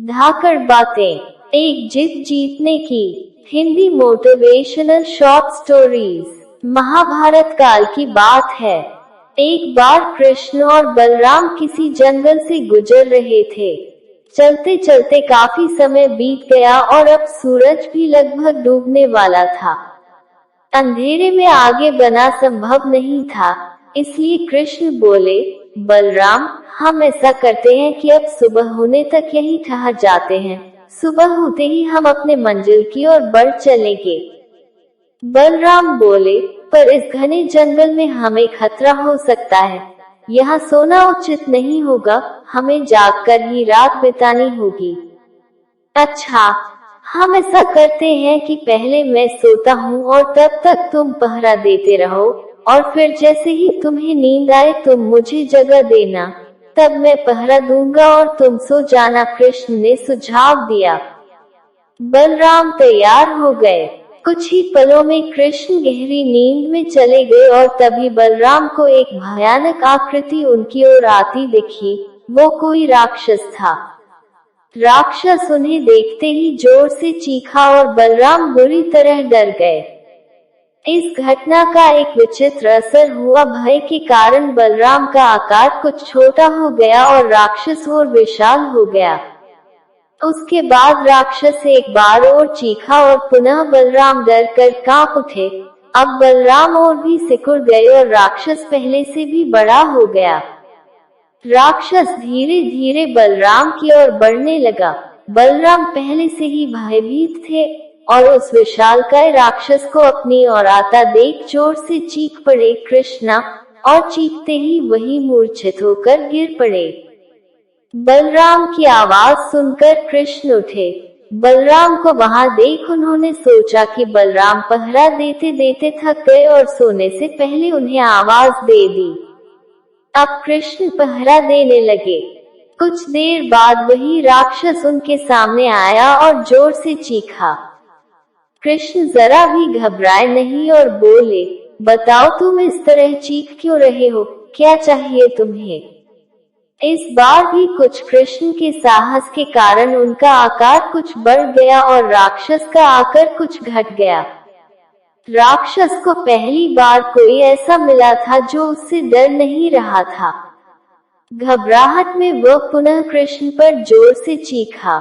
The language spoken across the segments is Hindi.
धाकड़ बातें, एक जिद जीतने की। Hindi motivational short stories. Mahabharat काल की बात है। एक बार कृष्ण और बलराम किसी जंगल से गुजर रहे थे। चलते चलते काफी समय बीत गया और अब सूरज भी लगभग डूबने वाला था। अंधेरे में आगे बढ़ना संभव नहीं था, इसलिए कृष्ण बोले, बलराम, हम ऐसा करते हैं कि अब सुबह होने तक यहीं ठहर जाते हैं। सुबह होते ही हम अपने मंजिल की ओर बढ़ चलेंगे। बलराम बोले, पर इस घने जंगल में हमें खतरा हो सकता है। यहाँ सोना उचित नहीं होगा, हमें जागकर ही रात बितानी होगी। अच्छा, हम ऐसा करते हैं कि पहले मैं सोता हूँ और तब तक तुम पहरा देते रहो, और फिर जैसे ही तुम्हें नींद आए तुम मुझे जगा देना, तब मैं पहरा दूंगा और तुम सो जाना। कृष्ण ने सुझाव दिया। बलराम तैयार हो गए। कुछ ही पलों में कृष्ण गहरी नींद में चले गए और तभी बलराम को एक भयानक आकृति उनकी ओर आती दिखी। वो कोई राक्षस था। राक्षस उन्हें देखते ही जोर से चीखा और बलराम बुरी तरह डर गए। इस घटना का एक विचित्र असर हुआ। भय के कारण बलराम का आकार कुछ छोटा हो गया और राक्षस और विशाल हो गया। उसके बाद राक्षस एक बार और चीखा और पुनः बलराम डर कर कांप उठे। अब बलराम और भी सिकुड़ गए और राक्षस पहले से भी बड़ा हो गया। राक्षस धीरे धीरे बलराम की ओर बढ़ने लगा। बलराम पहले से ही भयभीत थे और उस विशालकाय राक्षस को अपनी ओर आता देख जोर से चीख पड़े, कृष्णा, और चीखते ही वही मूर्छित होकर गिर पड़े। बलराम की आवाज सुनकर कृष्ण उठे। बलराम को वहां देख उन्होंने सोचा कि बलराम पहरा देते देते थक गए और सोने से पहले उन्हें आवाज दे दी। अब कृष्ण पहरा देने लगे। कुछ देर बाद वही राक्षस उनके सामने आया और जोर से चीखा। कृष्ण जरा भी घबराए नहीं और बोले, बताओ तुम इस तरह चीख क्यों रहे हो, क्या चाहिए तुम्हें? इस बार भी कुछ कृष्ण के साहस के कारण उनका आकार कुछ बढ़ गया और राक्षस का आकार कुछ घट गया। राक्षस को पहली बार कोई ऐसा मिला था जो उससे डर नहीं रहा था। घबराहट में वह पुनः कृष्ण पर जोर से चीखा।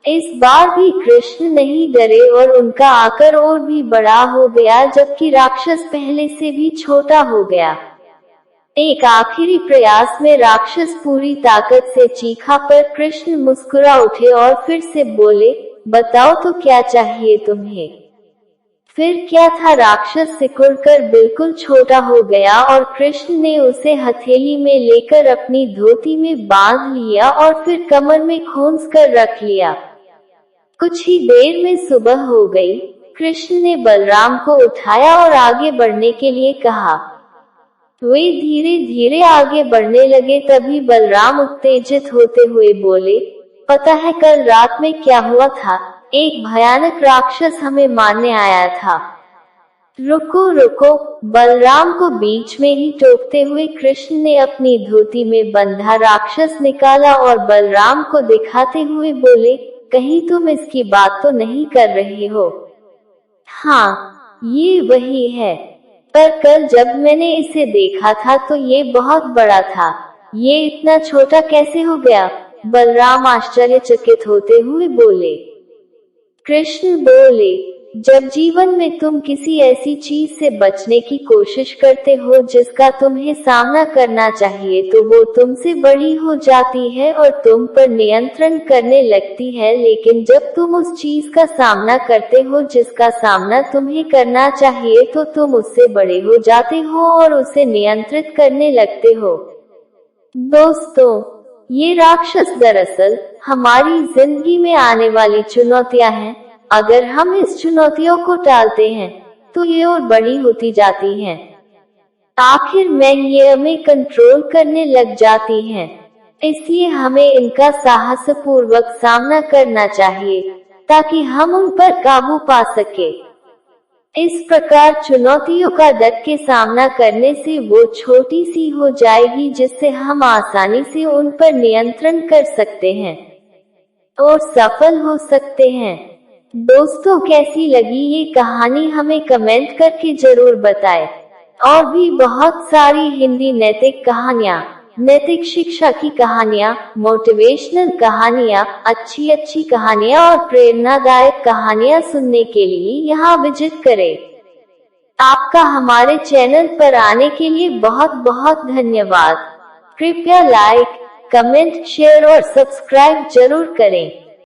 इस बार भी कृष्ण नहीं डरे और उनका आकार और भी बड़ा हो गया, जबकि राक्षस पहले से भी छोटा हो गया। एक आखिरी प्रयास में राक्षस पूरी ताकत से चीखा, पर कृष्ण मुस्कुरा उठे और फिर से बोले, बताओ तो क्या चाहिए तुम्हें? फिर क्या था, राक्षस सिकुड़कर बिल्कुल छोटा हो गया और कृष्ण ने उसे हथेली में लेकर अपनी धोती में बांध लिया और फिर कमर में खोंस कर रख लिया। कुछ ही देर में सुबह हो गई। कृष्ण ने बलराम को उठाया और आगे बढ़ने के लिए कहा। वे धीरे धीरे आगे बढ़ने लगे। तभी बलराम उत्तेजित होते हुए बोले, पता है कल रात में क्या हुआ था? एक भयानक राक्षस हमें मारने आया था। रुको रुको, बलराम को बीच में ही टोकते हुए कृष्ण ने अपनी धोती में बंधा राक्षस निकाला और बलराम को दिखाते हुए बोले, कहीं तुम इसकी बात तो नहीं कर रहे हो? हाँ, ये वही है, पर कल जब मैंने इसे देखा था तो ये बहुत बड़ा था। ये इतना छोटा कैसे हो गया? बलराम आश्चर्यचकित होते हुए बोले। कृष्ण बोले, जब जीवन में तुम किसी ऐसी चीज से बचने की कोशिश करते हो जिसका तुम्हें सामना करना चाहिए, तो वो तुमसे बड़ी हो जाती है और तुम पर नियंत्रण करने लगती है। लेकिन जब तुम उस चीज का सामना करते हो जिसका सामना तुम्हें करना चाहिए, तो तुम उससे बड़े हो जाते हो और उसे नियंत्रित करने लगते हो। दोस्तों, ये राक्षस दरअसल हमारी जिंदगी में आने वाली चुनौतियां हैं। अगर हम इस चुनौतियों को टालते हैं तो ये और बड़ी होती जाती हैं। आखिर में ये हमें कंट्रोल करने लग जाती हैं। इसलिए हमें इनका साहसपूर्वक सामना करना चाहिए ताकि हम उन पर काबू पा सके। इस प्रकार चुनौतियों का डट के सामना करने से वो छोटी सी हो जाएगी जिससे हम आसानी से उन पर नियंत्रण कर सकते हैं। और सफल हो सकते हैं। दोस्तों, कैसी लगी ये कहानी हमें कमेंट करके जरूर बताएं। और भी बहुत सारी हिंदी नैतिक कहानियाँ, नैतिक शिक्षा की कहानियाँ, मोटिवेशनल कहानियाँ, अच्छी अच्छी कहानियाँ और प्रेरणादायक कहानियाँ सुनने के लिए यहाँ विजिट करें। आपका हमारे चैनल पर आने के लिए बहुत बहुत धन्यवाद। कृपया लाइक, कमेंट, शेयर और सब्सक्राइब जरूर करें।